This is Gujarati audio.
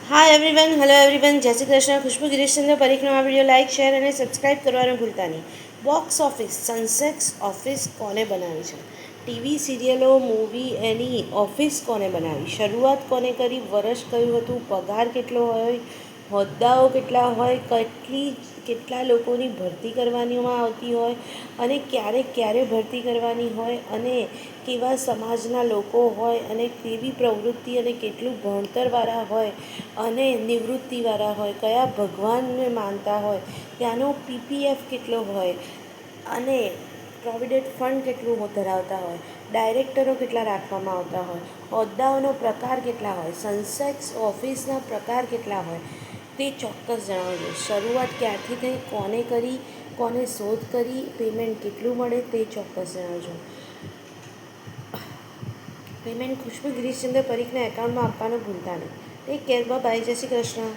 હાય એવરીવન, હેલો એવરીવન, જય શ્રી કૃષ્ણ. ખુશ્બુ ગિરીશચંદ્ર પરીખનો આ વિડીયો લાઇક, શેર અને સબસ્ક્રાઇબ કરવાનું ભૂલતા નહીં. બોક્સ ઓફિસ સનસેક્સ ઓફિસ કોને બનાવી છે? ટીવી સિરિયલો, મૂવી, એની ઓફિસ કોને બનાવી? શરૂઆત કોને કરી? વર્ષ કયું હતું? પગાર કેટલો હોય? હોદ્દાઓ કેટલા હોય? કેટલા લોકોની ભરતી કરવાનીમાં આવતી હોય અને ક્યારે ભરતી કરવાની હોય અને કેવા સમાજના લોકો હોય અને કેવી પ્રવૃત્તિ અને કેટલું ભણતરવાળા હોય અને નિવૃત્તિવાળા હોય, કયા ભગવાનને માનતા હોય, ત્યાંનો પીપીએફ કેટલો હોય અને પ્રોવિડન્ટ ફંડ કેટલું ધરાવતા હોય, ડાયરેક્ટરો કેટલા રાખવામાં આવતા હોય, હોદ્દાઓનો પ્રકાર કેટલા હોય, સનસેક્સ ઓફિસના પ્રકાર કેટલા હોય, તે ચોક્કસ જણાવજો. શરૂઆત ક્યારથી થઈ, કોને કરી, કોને શોધ કરી, પેમેન્ટ કેટલું મળે તે ચોક્કસ જણાવજો. પેમેન્ટ ખુશ્બુ ગિરીશચંદ્ર પરીખના એકાઉન્ટમાં આપવાનું ભૂલતા નહીં. ટેક કેર, બાય, જય શ્રી કૃષ્ણ.